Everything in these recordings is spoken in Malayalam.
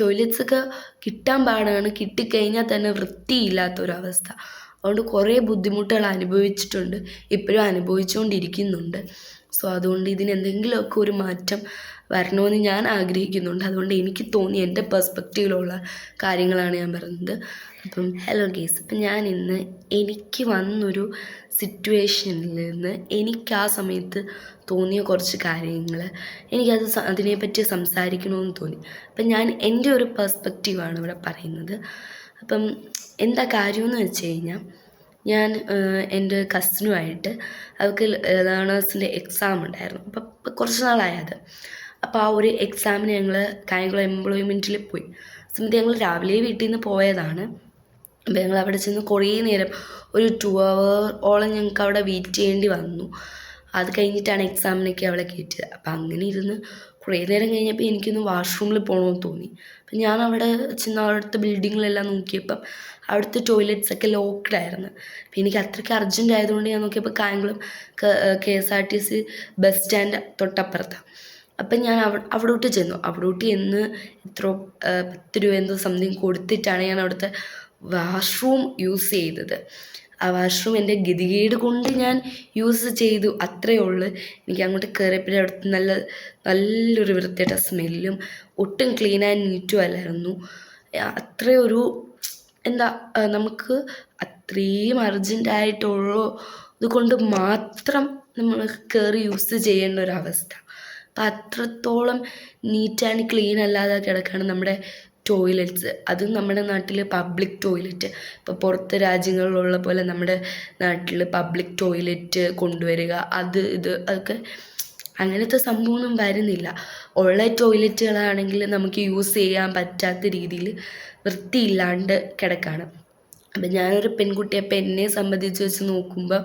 ടോയ്ലറ്റ്സൊക്കെ കിട്ടാൻ പാടാണ്, കിട്ടിക്കഴിഞ്ഞാൽ തന്നെ വൃത്തിയില്ലാത്തൊരവസ്ഥ. അതുകൊണ്ട് കുറേ ബുദ്ധിമുട്ടുകൾ അനുഭവിച്ചിട്ടുണ്ട്, ഇപ്പോഴും അനുഭവിച്ചുകൊണ്ടിരിക്കുന്നുണ്ട്. സോ അതുകൊണ്ട് ഇതിനെന്തെങ്കിലുമൊക്കെ ഒരു മാറ്റം വരണമെന്ന് ഞാൻ ആഗ്രഹിക്കുന്നുണ്ട്. അതുകൊണ്ട് എനിക്ക് തോന്നിയ എൻ്റെ പെർസ്പെക്റ്റീവിലുള്ള കാര്യങ്ങളാണ് ഞാൻ പറയുന്നത്. അപ്പം ഹലോ ഗേസ്, അപ്പം ഞാൻ ഇന്ന് എനിക്ക് വന്നൊരു സിറ്റുവേഷനിൽ നിന്ന് എനിക്ക് ആ സമയത്ത് തോന്നിയ കുറച്ച് കാര്യങ്ങൾ എനിക്കത് അതിനെപ്പറ്റി സംസാരിക്കണമെന്ന് തോന്നി. അപ്പം ഞാൻ എൻ്റെ ഒരു പെർസ്പെക്റ്റീവാണ് ഇവിടെ പറയുന്നത്. അപ്പം എന്താ കാര്യമെന്ന് വെച്ച് കഴിഞ്ഞാൽ, ഞാൻ എൻ്റെ കസിനുമായിട്ട് അവൾക്ക് ലേണേഴ്സിൻ്റെ എക്സാം ഉണ്ടായിരുന്നു. അപ്പം കുറച്ച് നാളായത്. അപ്പോൾ ആ ഒരു എക്സാമിന് ഞങ്ങൾ കായംകുളം എംപ്ലോയ്മെൻറ്റിൽ പോയി. സമയത്ത് ഞങ്ങൾ രാവിലെ വീട്ടിൽ നിന്ന് പോയതാണ്. അപ്പോൾ ഞങ്ങൾ അവിടെ ചെന്ന് കുറേ നേരം, ഒരു 2 hour ഞങ്ങൾക്ക് അവിടെ വെയിറ്റ് ചെയ്യേണ്ടി വന്നു. അത് കഴിഞ്ഞിട്ടാണ് എക്സാമിനൊക്കെ അവളെ കയറ്റിയത്. അപ്പം അങ്ങനെ ഇരുന്ന് കുറേ നേരം കഴിഞ്ഞപ്പോൾ എനിക്കൊന്ന് വാഷ്റൂമിൽ പോകണമെന്ന് തോന്നി. അപ്പം ഞാൻ അവിടെ ചെന്ന് അവിടുത്തെ ബിൽഡിങ്ങിലെല്ലാം നോക്കിയപ്പം അവിടുത്തെ ടോയ്ലറ്റ്സൊക്കെ ലോക്ക്ഡ് ആയിരുന്നു. അപ്പം എനിക്ക് അത്രയ്ക്ക് അർജൻറ്റ് ആയതുകൊണ്ട് ഞാൻ നോക്കിയപ്പോൾ കായംകുളം KSRTC ബസ് സ്റ്റാൻഡ് തൊട്ടപ്പുറത്താണ്. അപ്പം ഞാൻ അവിടോട്ട് ചെന്നു. അവിടോട്ട് ചെന്ന് എത്രയോ 10 രൂപ എന്തോ സംതിങ് കൊടുത്തിട്ടാണ് ഞാൻ അവിടുത്തെ വാഷ്റൂം യൂസ് ചെയ്തത്. ആ വാഷ്റൂം എൻ്റെ ഗതികേട് കൊണ്ട് ഞാൻ യൂസ് ചെയ്തു, അത്രയേ ഉള്ളൂ. എനിക്ക് അങ്ങോട്ട് കയറിയപ്പോഴേ അവിടുത്തെ നല്ലൊരു വൃത്തിയായിട്ട സ്മെല്ലും, ഒട്ടും ക്ലീൻ ആൻഡ് നീറ്റും അല്ലായിരുന്നു. അത്രയൊരു എന്താ, നമുക്ക് അത്രയും അർജൻറ്റായിട്ടുള്ളൂ ഇതുകൊണ്ട് മാത്രം നമ്മൾ കയറി യൂസ് ചെയ്യേണ്ട ഒരവസ്ഥ. അപ്പം അത്രത്തോളം നീറ്റ് ആൻഡ് ക്ലീൻ അല്ലാതെ കിടക്കുകയാണ് നമ്മുടെ ടോയ്ലറ്റ്സ്. അതും നമ്മുടെ നാട്ടിൽ പബ്ലിക് ടോയ്ലറ്റ്. ഇപ്പോൾ പുറത്ത് രാജ്യങ്ങളിലുള്ള പോലെ നമ്മുടെ നാട്ടിൽ പബ്ലിക് ടോയ്ലറ്റ് കൊണ്ടുവരിക, അതൊക്കെ അങ്ങനത്തെ സംഭവമൊന്നും വരുന്നില്ല. ഉള്ള ടോയ്ലറ്റുകളാണെങ്കിൽ നമുക്ക് യൂസ് ചെയ്യാൻ പറ്റാത്ത രീതിയിൽ വൃത്തിയില്ലാണ്ട് കിടക്കുകയാണ്. അപ്പം ഞാനൊരു പെൺകുട്ടി, അപ്പം എന്നെ സംബന്ധിച്ച് വെച്ച് നോക്കുമ്പോൾ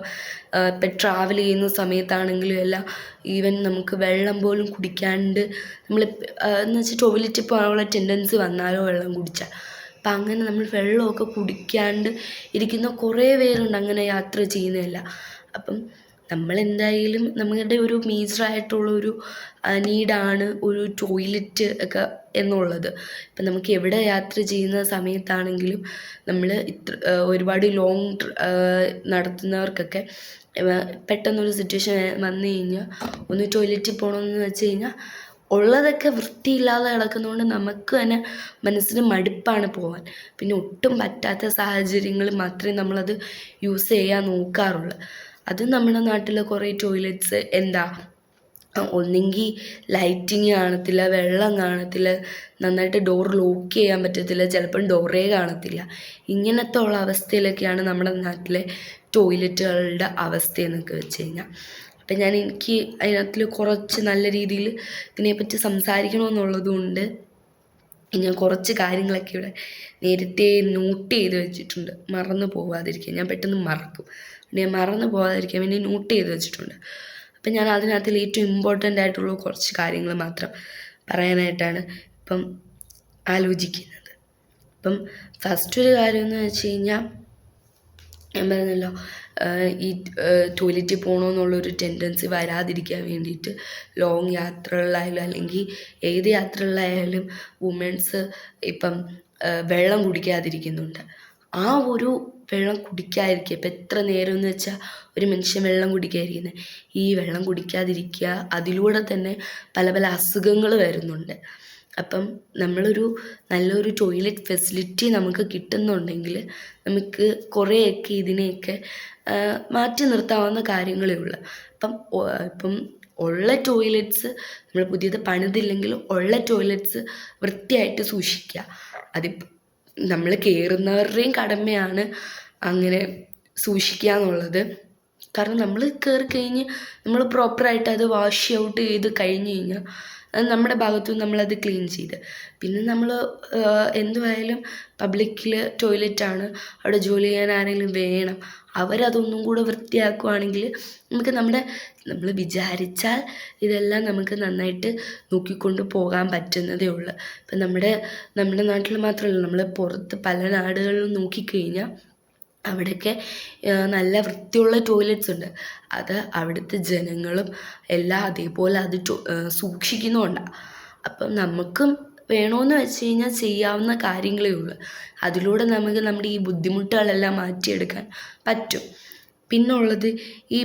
ഇപ്പം ട്രാവൽ ചെയ്യുന്ന സമയത്താണെങ്കിലും എല്ലാം, ഈവൻ നമുക്ക് വെള്ളം പോലും കുടിക്കാണ്ട് നമ്മൾ എന്ന് വെച്ചാൽ ടോയ്ലറ്റിൽ പോകാനുള്ള ടെൻഡൻസി വന്നാലോ വെള്ളം കുടിച്ചാൽ, അപ്പം അങ്ങനെ നമ്മൾ വെള്ളമൊക്കെ കുടിക്കാണ്ട് ഇരിക്കുന്ന കുറേ പേരുണ്ട് അങ്ങനെ യാത്ര ചെയ്യുന്നതല്ല. അപ്പം നമ്മളെന്തായാലും നമ്മളുടെ ഒരു മേജറായിട്ടുള്ളൊരു നീഡാണ് ഒരു ടോയ്ലറ്റ് ഒക്കെ എന്നുള്ളത്. ഇപ്പം നമുക്ക് എവിടെ യാത്ര ചെയ്യുന്ന സമയത്താണെങ്കിലും നമ്മൾ ഒരുപാട് ലോങ് നടത്തുന്നവർക്കൊക്കെ പെട്ടെന്നൊരു സിറ്റുവേഷൻ വന്നു കഴിഞ്ഞാൽ ഒന്ന് ടോയ്ലറ്റിൽ പോകണമെന്ന് വെച്ച് കഴിഞ്ഞാൽ ഉള്ളതൊക്കെ വൃത്തിയില്ലാതെ കിടക്കുന്നതുകൊണ്ട് നമുക്ക് തന്നെ മനസ്സിന് മടുപ്പാണ് പോകാൻ. പിന്നെ ഒട്ടും പറ്റാത്ത സാഹചര്യങ്ങൾ മാത്രമേ നമ്മളത് യൂസ് ചെയ്യാൻ നോക്കാറുള്ളൂ. അത് നമ്മുടെ നാട്ടിൽ കുറേ ടോയ്ലറ്റ്സ് എന്താ, ഒന്നെങ്കിൽ ലൈറ്റിങ് കാണത്തില്ല, വെള്ളം കാണത്തില്ല, നന്നായിട്ട് ഡോർ ലോക്ക് ചെയ്യാൻ പറ്റത്തില്ല, ചിലപ്പം ഡോറേ കാണത്തില്ല. ഇങ്ങനത്തെ ഉള്ള അവസ്ഥയിലൊക്കെയാണ് നമ്മുടെ നാട്ടിലെ ടോയ്ലറ്റുകളുടെ അവസ്ഥയെന്നൊക്കെ വെച്ച് കഴിഞ്ഞാൽ. അപ്പം എനിക്ക് അതിനകത്തിൽ കുറച്ച് നല്ല രീതിയിൽ ഇതിനെപ്പറ്റി സംസാരിക്കണമെന്നുള്ളത് കൊണ്ട് ഞാൻ കുറച്ച് കാര്യങ്ങളൊക്കെ ഇവിടെ നേരത്തെ നോട്ട് ചെയ്ത് വെച്ചിട്ടുണ്ട്, മറന്നു പോകാതിരിക്കാൻ. ഞാൻ പെട്ടെന്ന് മറക്കും, ഞാൻ മറന്നു പോകാതിരിക്കാൻ വേണ്ടി നോട്ട് ചെയ്ത് വെച്ചിട്ടുണ്ട്. അപ്പം ഞാൻ അതിനകത്തിൽ ഏറ്റവും ഇമ്പോർട്ടൻ്റ് ആയിട്ടുള്ള കുറച്ച് കാര്യങ്ങൾ മാത്രം പറയാനായിട്ടാണ് ഇപ്പം ആലോചിക്കുന്നത്. അപ്പം ഫസ്റ്റ് ഒരു കാര്യം എന്ന് വെച്ച് കഴിഞ്ഞാൽ, ഞാൻ പറഞ്ഞല്ലോ ഈ ടോയ്ലറ്റിൽ പോകണമെന്നുള്ളൊരു ടെൻഡൻസി വരാതിരിക്കാൻ വേണ്ടിയിട്ട് ലോങ് യാത്രകളിലായാലും അല്ലെങ്കിൽ ഏത് യാത്രകളിലായാലും വുമൻസ് ഇപ്പം വെള്ളം കുടിക്കാതിരിക്കുന്നുണ്ട്. ആ ഒരു വെള്ളം കുടിക്കാതിരിക്കുക, ഇപ്പം എത്ര നേരം എന്ന് വെച്ചാൽ ഒരു മനുഷ്യൻ വെള്ളം കുടിക്കാതിരിക്കുന്നത്, ഈ വെള്ളം കുടിക്കാതിരിക്കുക, അതിലൂടെ തന്നെ പല പല അസുഖങ്ങൾ വരുന്നുണ്ട്. അപ്പം നമ്മളൊരു നല്ലൊരു ടോയ്ലറ്റ് ഫെസിലിറ്റി നമുക്ക് കിട്ടുന്നുണ്ടെങ്കിൽ നമുക്ക് കുറേയൊക്കെ ഇതിനെയൊക്കെ മാറ്റി നിർത്താവുന്ന കാര്യങ്ങളേ ഉള്ളൂ. ഇപ്പം ഉള്ള ടോയ്ലറ്റ്സ് നമ്മൾ പുതിയത് പണിതില്ലെങ്കിൽ ഉള്ള ടോയ്ലറ്റ്സ് വൃത്തിയായിട്ട് സൂക്ഷിക്കുക. അതിപ്പം നമ്മൾ കയറുന്നവരുടെയും കടമയാണ് അങ്ങനെ സൂക്ഷിക്കുക എന്നുള്ളത്. കാരണം നമ്മൾ കയറി കഴിഞ്ഞ് നമ്മൾ പ്രോപ്പറായിട്ട് അത് വാഷ് ഔട്ട് ചെയ്ത് കഴിഞ്ഞ് കഴിഞ്ഞാൽ അത് നമ്മുടെ ഭാഗത്തുനിന്ന് നമ്മളത് ക്ലീൻ ചെയ്ത്, പിന്നെ നമ്മൾ എന്തുമായാലും പബ്ലിക്കിൽ ടോയ്ലറ്റാണ്, അവിടെ ജോലി ചെയ്യാൻ ആരെങ്കിലും വേണം, അവരതൊന്നും കൂടെ വൃത്തിയാക്കുവാണെങ്കിൽ നമ്മൾ വിചാരിച്ചാൽ ഇതെല്ലാം നമുക്ക് നന്നായിട്ട് നോക്കിക്കൊണ്ട് പോകാൻ പറ്റുന്നതേ ഉള്ളൂ. ഇപ്പം നമ്മുടെ നാട്ടിൽ മാത്രമല്ല, നമ്മൾ പുറത്ത് പല നാടുകളിലും നോക്കിക്കഴിഞ്ഞാൽ അവിടെയൊക്കെ നല്ല വൃത്തിയുള്ള ടോയ്ലറ്റ്സ് ഉണ്ട്. അത് അവിടുത്തെ ജനങ്ങളും എല്ലാം അതേപോലെ അത് സൂക്ഷിക്കുന്നുമുണ്ടാണ്. അപ്പം നമുക്കും വേണമെന്ന് വെച്ച് കഴിഞ്ഞാൽ ചെയ്യാവുന്ന കാര്യങ്ങളേ ഉള്ളൂ. അതിലൂടെ നമുക്ക് നമ്മുടെ ഈ ബുദ്ധിമുട്ടുകളെല്ലാം മാറ്റിയെടുക്കാൻ പറ്റും. പിന്നുള്ളത് ഈ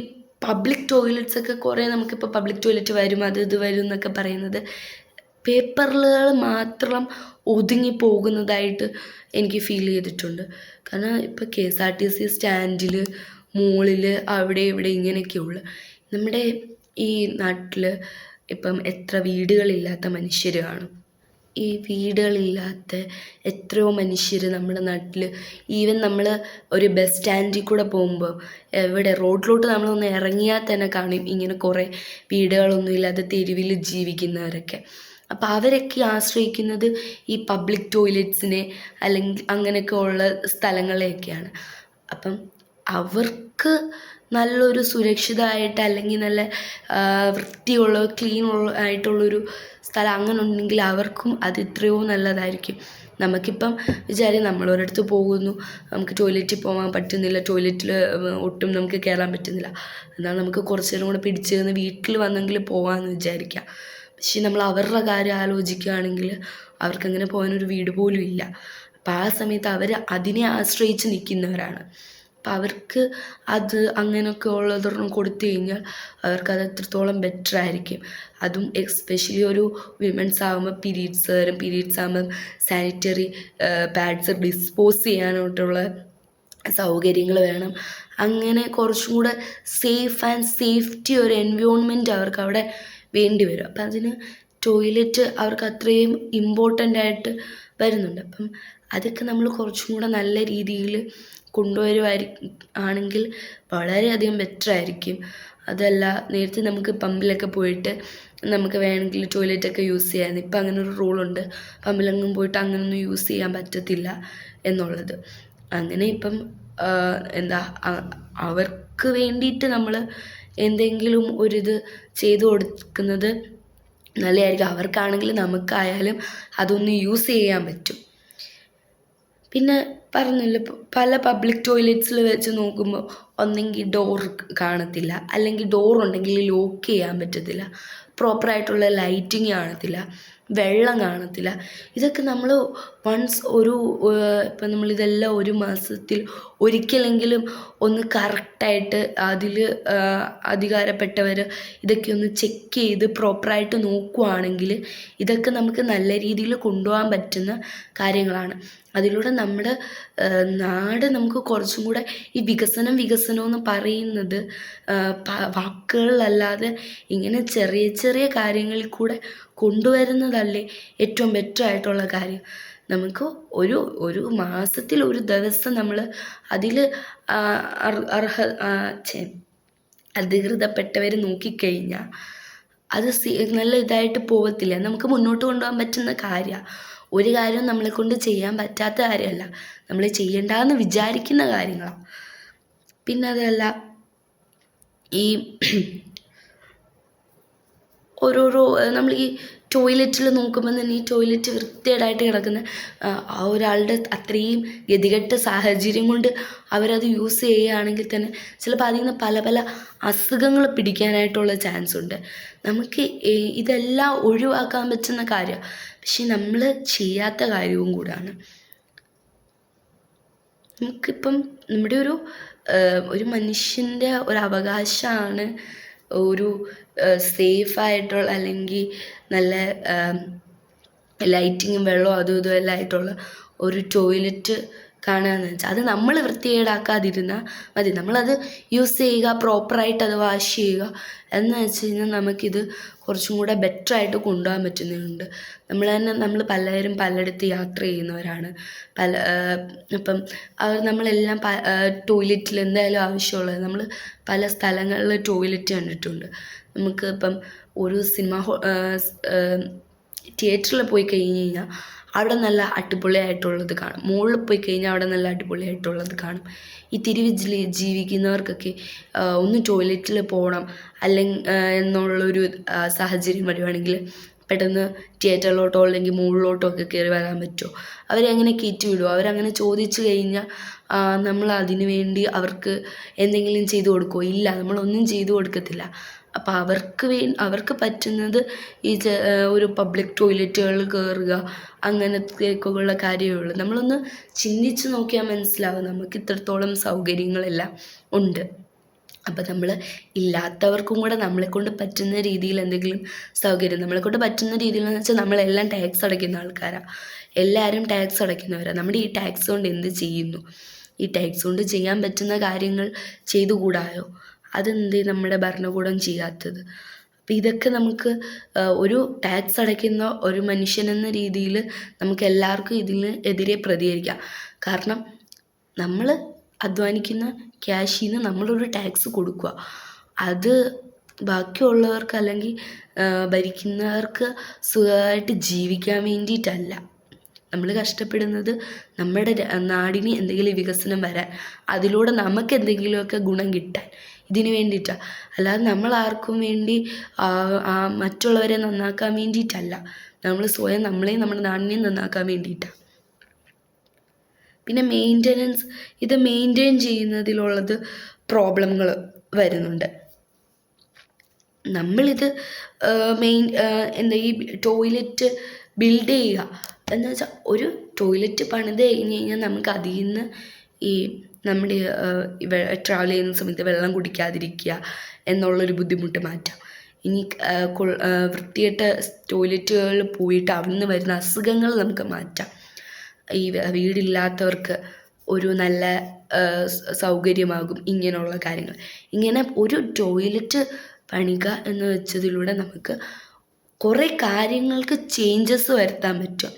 പബ്ലിക് ടോയ്ലറ്റ്സൊക്കെ കുറേ നമുക്കിപ്പോൾ പബ്ലിക് ടോയ്ലറ്റ് വരും, അത് ഇത് വരും എന്നൊക്കെ പറയുന്നത് പേപ്പറുകൾ മാത്രം ഒതുങ്ങി പോകുന്നതായിട്ട് എനിക്ക് ഫീൽ ചെയ്തിട്ടുണ്ട്. കാരണം ഇപ്പോൾ KSRTC സ്റ്റാൻഡിൽ, മോളിൽ, അവിടെ ഇവിടെ ഇങ്ങനെയൊക്കെയുള്ള നമ്മുടെ ഈ നാട്ടിൽ ഇപ്പം എത്ര വീടുകളില്ലാത്ത മനുഷ്യർ കാണും. ഈ വീടുകളില്ലാത്ത എത്രയോ മനുഷ്യർ നമ്മുടെ നാട്ടിൽ, ഈവൻ നമ്മൾ ഒരു ബസ് സ്റ്റാൻഡിൽ കൂടെ പോകുമ്പോൾ എവിടെ റോഡിലോട്ട് നമ്മളൊന്ന് ഇറങ്ങിയാൽ തന്നെ കാണും ഇങ്ങനെ കുറേ വീടുകളൊന്നും ഇല്ലാതെ തെരുവിൽ ജീവിക്കുന്നവരൊക്കെ. അപ്പോൾ അവരൊക്കെ ആശ്രയിക്കുന്നത് ഈ പബ്ലിക് ടോയ്ലറ്റ്സിനെ അല്ലെങ്കിൽ അങ്ങനെയൊക്കെ ഉള്ള സ്ഥലങ്ങളെയൊക്കെയാണ്. അപ്പം അവർക്ക് നല്ലൊരു സുരക്ഷിതമായിട്ട് അല്ലെങ്കിൽ നല്ല വൃത്തിയുള്ള ക്ലീൻ ആയിട്ടുള്ളൊരു സ്ഥലം അങ്ങനെ ഉണ്ടെങ്കിൽ അവർക്കും അത് എത്രയോ നല്ലതായിരിക്കും. നമുക്കിപ്പം നമ്മളൊരിടത്ത് പോകുന്നു, നമുക്ക് ടോയ്ലറ്റിൽ പോകാൻ പറ്റുന്നില്ല, ടോയ്ലറ്റിൽ ഒട്ടും നമുക്ക് കയറാൻ പറ്റുന്നില്ല, എന്നാൽ നമുക്ക് കുറച്ച് നേരം കൂടെ പിടിച്ച് നിന്ന് വീട്ടിൽ വന്നെങ്കിൽ പോകാമെന്ന് വിചാരിക്കാം. പക്ഷേ നമ്മൾ അവരുടെ കാര്യം ആലോചിക്കുകയാണെങ്കിൽ അവർക്കങ്ങനെ പോകാനൊരു വീട് പോലും ഇല്ല. അപ്പം ആ സമയത്ത് അവർ അതിനെ ആശ്രയിച്ച് നിൽക്കുന്നവരാണ്. അപ്പം അവർക്ക് അത് അങ്ങനെയൊക്കെ ഉള്ളതൊരെണ്ണം കൊടുത്തു കഴിഞ്ഞാൽ അവർക്കത് എത്രത്തോളം ബെറ്റർ ആയിരിക്കും. അതും എസ്പെഷ്യലി ഒരു വിമൻസ് ആകുമ്പോൾ പീരീഡ്സ് ആകുമ്പം സാനിറ്ററി പാഡ്സ് ഡിസ്പോസ് ചെയ്യാനായിട്ടുള്ള സൗകര്യങ്ങൾ വേണം. അങ്ങനെ കുറച്ചും കൂടെ സേഫ് ആൻഡ് സേഫ്റ്റി ഒരു എൻവയോൺമെൻറ്റ് അവർക്ക് അവിടെ വേണ്ടി വരും. അപ്പം അതിന് ടോയ്ലറ്റ് അവർക്ക് അത്രയും ഇമ്പോർട്ടൻ്റ് ആയിട്ട് വരുന്നുണ്ട്. അപ്പം അതൊക്കെ നമ്മൾ കുറച്ചും കൂടെ നല്ല രീതിയിൽ ആണെങ്കിൽ വളരെയധികം ബെറ്റർ ആയിരിക്കും. അതല്ല, നേരത്തെ നമുക്ക് പമ്പിലൊക്കെ പോയിട്ട് നമുക്ക് വേണമെങ്കിൽ ടോയ്ലറ്റൊക്കെ യൂസ് ചെയ്യാമായിരുന്നു. ഇപ്പം അങ്ങനെ ഒരു റൂളുണ്ട്, പമ്പിലെങ്ങും പോയിട്ട് അങ്ങനെയൊന്നും യൂസ് ചെയ്യാൻ പറ്റത്തില്ല എന്നുള്ളത്. അങ്ങനെ ഇപ്പം അവർക്ക് വേണ്ടിയിട്ട് നമ്മൾ എന്തെങ്കിലും ഒരിത് ചെയ്തു കൊടുക്കുന്നത് നല്ലതായിരിക്കും. അവർക്കാണെങ്കിലും നമുക്കായാലും അതൊന്ന് യൂസ് ചെയ്യാൻ പറ്റും. പിന്നെ പറഞ്ഞല്ലോ, പല പബ്ലിക് ടോയ്ലറ്റ്സിൽ വെച്ച് നോക്കുമ്പോൾ ഒന്നെങ്കിൽ ഡോർ കാണത്തില്ല, അല്ലെങ്കിൽ ഡോർ ഉണ്ടെങ്കിൽ ലോക്ക് ചെയ്യാൻ പറ്റത്തില്ല, പ്രോപ്പറായിട്ടുള്ള ലൈറ്റിങ് കാണത്തില്ല, വെള്ളം കാണത്തില്ല. ഇതൊക്കെ നമ്മൾ വൺസ് ഇപ്പം നമ്മളിതെല്ലാം ഒരു മാസത്തിൽ ഒരിക്കലെങ്കിലും ഒന്ന് കറക്റ്റായിട്ട് അതിൽ അധികാരപ്പെട്ടവർ ഇതൊക്കെ ഒന്ന് ചെക്ക് ചെയ്ത് പ്രോപ്പറായിട്ട് നോക്കുവാണെങ്കിൽ ഇതൊക്കെ നമുക്ക് നല്ല രീതിയിൽ കൊണ്ടുപോകാൻ പറ്റുന്ന കാര്യങ്ങളാണ്. അതിലൂടെ നമ്മുടെ നാട് നമുക്ക് കുറച്ചും കൂടെ ഈ വികസനമെന്ന് പറയുന്നത് വാക്കുകളിലല്ലാതെ ഇങ്ങനെ ചെറിയ ചെറിയ കാര്യങ്ങളിൽ കൂടെ കൊണ്ടുവരുന്നതല്ലേ ഏറ്റവും ബെറ്റർ ആയിട്ടുള്ള കാര്യം. നമുക്ക് ഒരു മാസത്തിൽ ഒരു ദിവസം നമ്മൾ അതിൽ അധികൃതപ്പെട്ടവർ നോക്കിക്കഴിഞ്ഞാൽ അത് നല്ല ഇതായിട്ട് പോകത്തില്ല. നമുക്ക് മുന്നോട്ട് കൊണ്ടുപോകാൻ പറ്റുന്ന കാര്യമാണ്. ഒരു കാര്യവും നമ്മളെക്കൊണ്ട് ചെയ്യാൻ പറ്റാത്ത കാര്യമല്ല, നമ്മൾ ചെയ്യേണ്ടെന്ന് വിചാരിക്കുന്ന കാര്യങ്ങളാണ്. പിന്നെ അതല്ല, ഈ ഓരോരോ നമ്മൾ ഈ ടോയ്ലറ്റിൽ നോക്കുമ്പോൾ തന്നെ ഈ ടോയ്ലറ്റ് വൃത്തികേടായിട്ട് കിടക്കുന്ന ആ ഒരാളുടെ അത്രയും ഗതികെട്ട സാഹചര്യം കൊണ്ട് അവരത് യൂസ് ചെയ്യുകയാണെങ്കിൽ തന്നെ ചിലപ്പോൾ അതിൽ നിന്ന് പല പല അസുഖങ്ങൾ പിടിക്കാനായിട്ടുള്ള ചാൻസ് ഉണ്ട്. നമുക്ക് ഇതെല്ലാം ഒഴിവാക്കാൻ പറ്റുന്ന കാര്യമാണ്, പക്ഷെ നമ്മൾ ചെയ്യാത്ത കാര്യവും കൂടാണ്. നമുക്കിപ്പം നമ്മുടെ ഒരു മനുഷ്യൻ്റെ ഒരു അവകാശമാണ് ഒരു സേഫായിട്ടുള്ള അല്ലെങ്കിൽ നല്ല ലൈറ്റിങ്ങും വെള്ളവും അതും ഇതും എല്ലാം ആയിട്ടുള്ള ഒരു ടോയ്ലറ്റ് കാണുകയെന്ന് വെച്ചാൽ അത് നമ്മൾ വൃത്തികേടാക്കാതിരുന്നാൽ മതി. നമ്മളത് യൂസ് ചെയ്യുക, പ്രോപ്പറായിട്ട് അത് വാഷ് ചെയ്യുക എന്ന് വെച്ച് കഴിഞ്ഞാൽ നമുക്കിത് കുറച്ചും കൂടെ ബെറ്ററായിട്ട് കൊണ്ടുപോകാൻ പറ്റുന്നുണ്ട്. നമ്മൾ പലരും പലയിടത്ത് യാത്ര ചെയ്യുന്നവരാണ്. ഇപ്പം നമ്മളെല്ലാം ടോയ്ലറ്റിൽ എന്തായാലും ആവശ്യമുള്ളത് നമ്മൾ പല സ്ഥലങ്ങളിൽ ടോയ്ലറ്റ് കണ്ടിട്ടുണ്ട്. നമുക്ക് ഇപ്പം ഒരു തിയേറ്ററിൽ പോയി കഴിഞ്ഞ് കഴിഞ്ഞാൽ അവിടെ നല്ല അടിപൊളിയായിട്ടുള്ളത് കാണും, മുകളിൽ പോയി കഴിഞ്ഞാൽ അവിടെ നല്ല അടിപൊളിയായിട്ടുള്ളത് കാണും. ഈ തെരുവിൽ ജീവിക്കുന്നവർക്കൊക്കെ ഒന്ന് ടോയ്ലറ്റിൽ പോകണം അല്ലെങ്കിൽ എന്നുള്ളൊരു സാഹചര്യം വരുവാണെങ്കിൽ പെട്ടെന്ന് തിയേറ്ററിലോട്ടോ അല്ലെങ്കിൽ മുകളിലോട്ടോ ഒക്കെ കയറി വരാൻ പറ്റുമോ? അവരങ്ങനെ കയറ്റി വിടുമോ? അവരങ്ങനെ ചോദിച്ചു കഴിഞ്ഞാൽ നമ്മൾ അതിനു വേണ്ടി അവർക്ക് എന്തെങ്കിലും ചെയ്തു കൊടുക്കുമോ? ഇല്ല, നമ്മളൊന്നും ചെയ്തു കൊടുക്കത്തില്ല. അപ്പോൾ അവർക്ക് പറ്റുന്നത് ഈ ഒരു പബ്ലിക് ടോയ്ലറ്റുകളിൽ കയറുക, അങ്ങനത്തെയൊക്കെയുള്ള കാര്യമേ ഉള്ളൂ. നമ്മളൊന്ന് ചിന്തിച്ച് നോക്കിയാൽ മനസ്സിലാവും നമുക്ക് ഇത്രത്തോളം സൗകര്യങ്ങളെല്ലാം ഉണ്ട്. അപ്പം നമ്മൾ ഇല്ലാത്തവർക്കും കൂടെ നമ്മളെക്കൊണ്ട് പറ്റുന്ന രീതിയിൽ എന്തെങ്കിലും സൗകര്യം, നമ്മളെക്കൊണ്ട് പറ്റുന്ന രീതിയിലെന്ന് വെച്ചാൽ നമ്മളെല്ലാം ടാക്സ് അടയ്ക്കുന്ന ആൾക്കാരാണ്, എല്ലാവരും ടാക്സ് അടയ്ക്കുന്നവരാണ്. നമ്മുടെ ഈ ടാക്സ് കൊണ്ട് എന്ത് ചെയ്യുന്നു? ഈ ടാക്സ് കൊണ്ട് ചെയ്യാൻ പറ്റുന്ന കാര്യങ്ങൾ ചെയ്തുകൂടായോ? അതെന്ത് നമ്മുടെ ഭരണകൂടം ചെയ്യാത്തത്? അപ്പം ഇതൊക്കെ നമുക്ക് ഒരു ടാക്സ് അടയ്ക്കുന്ന ഒരു മനുഷ്യനെന്ന രീതിയിൽ നമുക്ക് എല്ലാവർക്കും ഇതിന് എതിരെ പ്രതികരിക്കാം. കാരണം നമ്മൾ അധ്വാനിക്കുന്ന ക്യാഷിൽ നിന്ന് നമ്മളൊരു ടാക്സ് കൊടുക്കുക. അത് ബാക്കിയുള്ളവർക്ക് അല്ലെങ്കിൽ ഭരിക്കുന്നവർക്ക് സുഖമായിട്ട് ജീവിക്കാൻ വേണ്ടിയിട്ടല്ല. നമ്മൾ കഷ്ടപ്പെടുന്നത് നമ്മുടെ നാടിന് എന്തെങ്കിലും വികസനം വരാൻ, അതിലൂടെ നമുക്ക് എന്തെങ്കിലുമൊക്കെ ഗുണം കിട്ടാൻ, ഇതിന് വേണ്ടിയിട്ടാണ്. അല്ലാതെ നമ്മൾ ആർക്കും വേണ്ടി മറ്റുള്ളവരെ നന്നാക്കാൻ വേണ്ടിയിട്ടല്ല. നമ്മൾ സ്വയം നമ്മളെയും നമ്മുടെ നാടിനെയും നന്നാക്കാൻ വേണ്ടിയിട്ടാണ്. പിന്നെ മെയിൻ്റനൻസ്, ഇത് മെയിൻറ്റെയിൻ ചെയ്യുന്നതിലുള്ളത് പ്രോബ്ലങ്ങൾ വരുന്നുണ്ട്. നമ്മളിത് ഈ ടോയ്ലറ്റ് ബിൽഡ് ചെയ്യുക എന്ന് വെച്ചാൽ, ഒരു ടോയ്ലറ്റ് പണിത് കഴിഞ്ഞ് കഴിഞ്ഞാൽ നമുക്ക് അതിൽ നിന്ന് ഈ നമ്മുടെ ട്രാവൽ ചെയ്യുന്ന സമയത്ത് വെള്ളം കുടിക്കാതിരിക്കുക എന്നുള്ളൊരു ബുദ്ധിമുട്ട് മാറ്റാം. ഇനി വൃത്തികെട്ട ടോയ്ലറ്റുകളിൽ പോയിട്ട് അവിടെ നിന്ന് വരുന്ന അസുഖങ്ങൾ നമുക്ക് മാറ്റാം. ഈ വീടില്ലാത്തവർക്ക് ഒരു നല്ല സൗകര്യമാകും ഇങ്ങനെയുള്ള കാര്യങ്ങൾ. ഇങ്ങനെ ഒരു ടോയ്ലറ്റ് പണിക എന്ന് വെച്ചതിലൂടെ നമുക്ക് കുറേ കാര്യങ്ങൾക്ക് ചേഞ്ചസ് വരുത്താൻ പറ്റും.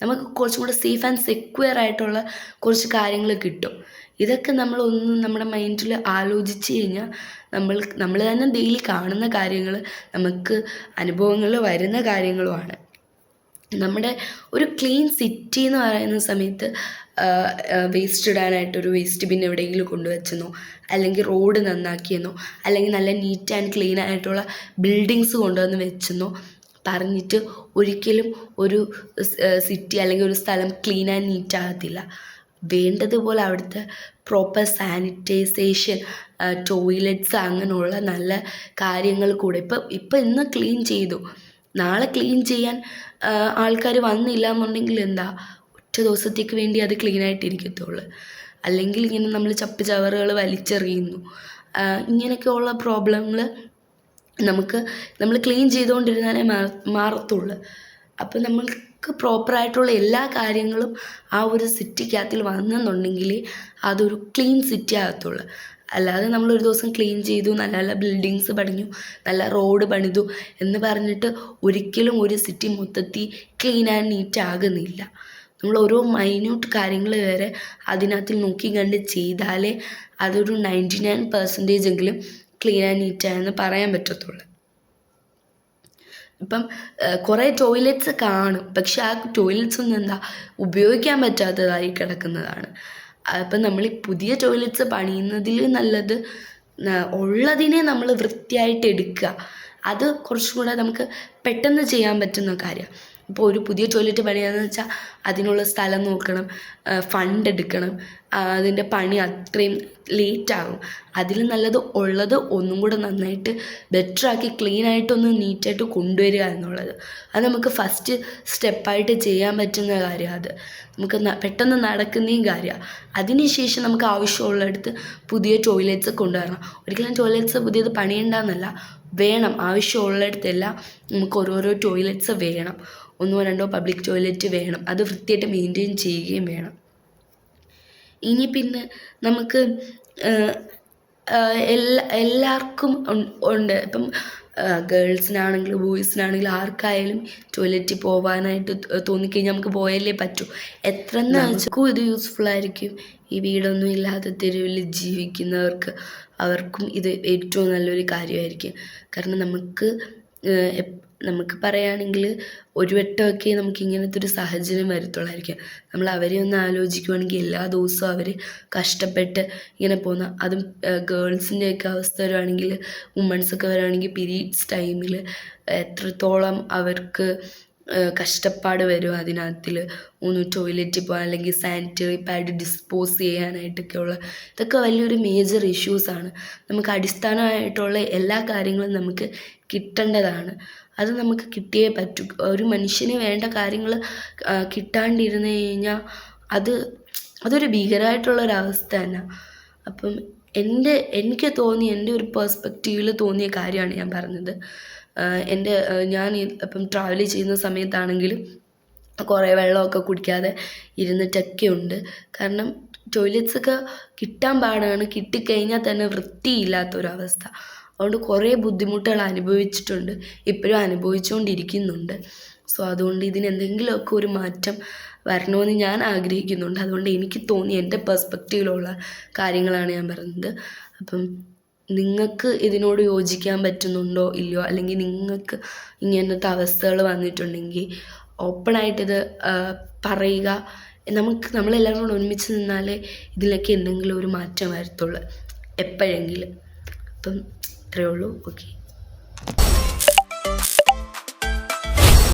നമുക്ക് കുറച്ചും കൂടെ സേഫ് ആൻഡ് സെക്യൂർ ആയിട്ടുള്ള കുറച്ച് കാര്യങ്ങൾ കിട്ടും. ഇതൊക്കെ നമ്മളൊന്ന് നമ്മുടെ മൈൻഡിൽ ആലോചിച്ച് കഴിഞ്ഞാൽ നമ്മൾ തന്നെ ഡെയിലി കാണുന്ന കാര്യങ്ങൾ, നമുക്ക് അനുഭവങ്ങളിൽ വരുന്ന കാര്യങ്ങളുമാണ്. നമ്മുടെ ഒരു ക്ലീൻ സിറ്റി എന്ന് പറയുന്ന സമയത്ത് വേസ്റ്റ് ഇടാനായിട്ടൊരു വേസ്റ്റ് ബിൻ എവിടെയെങ്കിലും കൊണ്ടുവച്ചെന്നോ, അല്ലെങ്കിൽ റോഡ് നന്നാക്കിയെന്നോ, അല്ലെങ്കിൽ നല്ല നീറ്റ് ആൻഡ് ക്ലീൻ ആയിട്ടുള്ള ബിൽഡിങ്സ് കൊണ്ടുവന്ന് വെച്ചെന്നോ പറഞ്ഞിട്ട് ഒരിക്കലും ഒരു സിറ്റി അല്ലെങ്കിൽ ഒരു സ്ഥലം ക്ലീൻ ആൻഡ് നീറ്റ് ആകത്തില്ല. വേണ്ടതുപോലെ അവിടുത്തെ പ്രോപ്പർ സാനിറ്റൈസേഷൻ, ടോയ്ലറ്റ്സ്, അങ്ങനെയുള്ള നല്ല കാര്യങ്ങൾ കൂടെ ഇപ്പം ഇന്ന് ക്ലീൻ ചെയ്തു, നാളെ ക്ലീൻ ചെയ്യാൻ ആൾക്കാർ വന്നില്ല എന്നുണ്ടെങ്കിൽ എന്താ, ഒറ്റ ദിവസത്തേക്ക് വേണ്ടി അത് ക്ലീനായിട്ടിരിക്കത്തുള്ളൂ. അല്ലെങ്കിൽ ഇങ്ങനെ നമ്മൾ ചപ്പ് ചവറുകൾ വലിച്ചെറിയുന്നു, ഇങ്ങനെയൊക്കെയുള്ള പ്രോബ്ലങ്ങൾ നമ്മൾ ക്ലീൻ ചെയ്തുകൊണ്ടിരുന്നാലേ മാറത്തുള്ളൂ. അപ്പോൾ നമ്മൾക്ക് പ്രോപ്പറായിട്ടുള്ള എല്ലാ കാര്യങ്ങളും ആ ഒരു സിറ്റിക്കകത്തിൽ വന്നെന്നുണ്ടെങ്കിൽ അതൊരു ക്ലീൻ സിറ്റി ആകത്തുള്ളൂ. അല്ലാതെ നമ്മളൊരു ദിവസം ക്ലീൻ ചെയ്തു, നല്ല നല്ല ബിൽഡിങ്സ് പണിഞ്ഞു, നല്ല റോഡ് പണിതു എന്ന് പറഞ്ഞിട്ട് ഒരിക്കലും ഒരു സിറ്റി മൊത്തത്തിൽ ക്ലീൻ ആൻഡ് നീറ്റ് ആകുന്നില്ല. നമ്മൾ ഓരോ മൈന്യൂട്ട് കാര്യങ്ങൾ വരെ അതിനകത്തിൽ നോക്കി കണ്ട് ചെയ്താലേ അതൊരു 99% എങ്കിലും ക്ലീൻ ആൻഡ് നീറ്റായെന്ന് പറയാൻ പറ്റത്തുള്ളൂ. ഇപ്പം കുറേ ടോയ്ലറ്റ്സ് കാണും, പക്ഷെ ആ ടോയ്ലറ്റ്സ് ഒന്നും എന്താ ഉപയോഗിക്കാൻ പറ്റാത്തതായി കിടക്കുന്നതാണ്. അപ്പം നമ്മൾ ഈ പുതിയ ടോയ്ലറ്റ്സ് പണിയുന്നതിൽ നല്ലത് ഉള്ളതിനെ നമ്മൾ വൃത്തിയായിട്ട് എടുക്കുക. അത് കുറച്ചും കൂടെ നമുക്ക് പെട്ടെന്ന് ചെയ്യാൻ പറ്റുന്ന കാര്യമാണ്. ഇപ്പോൾ ഒരു പുതിയ ടോയ്ലറ്റ് പണിയാന്ന് വെച്ചാൽ അതിനുള്ള സ്ഥലം നോക്കണം, ഫണ്ട് എടുക്കണം, അതിൻ്റെ പണി അത്രയും ലേറ്റാകും. അതിൽ നല്ലത് ഉള്ളത് ഒന്നും കൂടെ നന്നായിട്ട് ബെറ്ററാക്കി ക്ലീനായിട്ടൊന്ന് നീറ്റായിട്ട് കൊണ്ടുവരിക എന്നുള്ളത്. അത് നമുക്ക് ഫസ്റ്റ് സ്റ്റെപ്പായിട്ട് ചെയ്യാൻ പറ്റുന്ന കാര്യമാണ്. അത് നമുക്ക് പെട്ടെന്ന് നടക്കുന്നതും കാര്യമാണ്. അതിനുശേഷം നമുക്ക് ആവശ്യമുള്ളിടത്ത് പുതിയ ടോയ്ലറ്റ്സ് കൊണ്ടുവരണം. ഒരിക്കലും ടോയ്ലറ്റ്സ് പുതിയത് പണിയണ്ടെന്നല്ല, വേണം. ആവശ്യമുള്ളിടത്തെല്ലാം നമുക്ക് ഓരോരോ ടോയ്ലറ്റ്സ് വേണം, 1-2 പബ്ലിക് ടോയ്ലറ്റ് വേണം. അത് വൃത്തിയായിട്ട് മെയിൻറ്റെയിൻ ചെയ്യുകയും വേണം. ഇനി പിന്നെ നമുക്ക് എല്ലാവർക്കും ഉണ്ട്. ഇപ്പം ഗേൾസിനാണെങ്കിലും ബോയ്സിനാണെങ്കിലും ആർക്കായാലും ടോയ്ലറ്റിൽ പോകാനായിട്ട് തോന്നിക്കഴിഞ്ഞാൽ നമുക്ക് പോയാലേ പറ്റൂ. എത്രയെന്ന് വെച്ചാൽ ഇത് യൂസ്ഫുള്ളായിരിക്കും. ഈ വീടൊന്നും ഇല്ലാത്ത തെരുവിൽ ജീവിക്കുന്നവർക്ക്, അവർക്കും ഇത് ഏറ്റവും നല്ലൊരു കാര്യമായിരിക്കും. കാരണം നമുക്ക് പറയുകയാണെങ്കിൽ ഒരു വട്ടമൊക്കെ നമുക്ക് ഇങ്ങനത്തെ ഒരു സാഹചര്യം വരത്തുള്ളായിരിക്കും. നമ്മൾ അവരെ ഒന്ന് ആലോചിക്കുവാണെങ്കിൽ എല്ലാ ദിവസവും അവർ കഷ്ടപ്പെട്ട് ഇങ്ങനെ പോകുന്ന, അതും ഗേൾസിൻ്റെയൊക്കെ അവസ്ഥ വരുവാണെങ്കിൽ, വുമൺസൊക്കെ വരുവാണെങ്കിൽ പീരീഡ്സ് ടൈമിൽ എത്രത്തോളം അവർക്ക് കഷ്ടപ്പാട് വരും അതിനകത്തിൽ ഒന്ന് ടോയ്ലറ്റിൽ പോകാൻ, അല്ലെങ്കിൽ സാനിറ്ററി പാഡ് ഡിസ്പോസ് ചെയ്യാനായിട്ടൊക്കെയുള്ള ഇതൊക്കെ വലിയൊരു മേജർ ഇഷ്യൂസാണ്. നമുക്ക് അടിസ്ഥാനമായിട്ടുള്ള എല്ലാ കാര്യങ്ങളും നമുക്ക് കിട്ടേണ്ടതാണ്. അത് നമുക്ക് കിട്ടിയേ പറ്റൂ. ഒരു മനുഷ്യന് വേണ്ട കാര്യങ്ങൾ കിട്ടാണ്ടിരുന്ന് കഴിഞ്ഞാൽ അതൊരു ഭീകരമായിട്ടുള്ളൊരവസ്ഥ തന്നെ. അപ്പം എനിക്ക് തോന്നിയ എൻ്റെ ഒരു പേഴ്സ്പെക്റ്റീവിൽ തോന്നിയ കാര്യമാണ് ഞാൻ പറഞ്ഞത്. ഞാൻ ഇപ്പം ട്രാവൽ ചെയ്യുന്ന സമയത്താണെങ്കിലും കുറേ വെള്ളമൊക്കെ കുടിക്കാതെ ഇരുന്നിട്ടൊക്കെ ഉണ്ട്. കാരണം ടോയ്ലറ്റ്സൊക്കെ കിട്ടാൻ പാടാണ്, കിട്ടിക്കഴിഞ്ഞാൽ തന്നെ വൃത്തിയില്ലാത്തൊരവസ്ഥ. അതുകൊണ്ട് കുറേ ബുദ്ധിമുട്ടുകൾ അനുഭവിച്ചിട്ടുണ്ട്, ഇപ്പോഴും അനുഭവിച്ചുകൊണ്ടിരിക്കുന്നുണ്ട്. സോ അതുകൊണ്ട് ഇതിനെന്തെങ്കിലുമൊക്കെ ഒരു മാറ്റം വരണമെന്ന് ഞാൻ ആഗ്രഹിക്കുന്നുണ്ട്. അതുകൊണ്ട് എനിക്ക് തോന്നിയ എൻ്റെ പെർസ്പെക്റ്റീവിലുള്ള കാര്യങ്ങളാണ് ഞാൻ പറയുന്നത്. അപ്പം നിങ്ങൾക്ക് ഇതിനോട് യോജിക്കാൻ പറ്റുന്നുണ്ടോ ഇല്ലയോ, അല്ലെങ്കിൽ നിങ്ങൾക്ക് ഇങ്ങനത്തെ അവസ്ഥകൾ വന്നിട്ടുണ്ടെങ്കിൽ ഓപ്പണായിട്ടിത് പറയുക. നമ്മളെല്ലാവരും കൂടെ ഒരുമിച്ച് നിന്നാലേ ഇതിലൊക്കെ എന്തെങ്കിലും ഒരു മാറ്റം വരത്തുള്ളൂ എപ്പോഴെങ്കിലും. അപ്പം ഇത്രയേ ഉള്ളൂ. ഓക്കെ.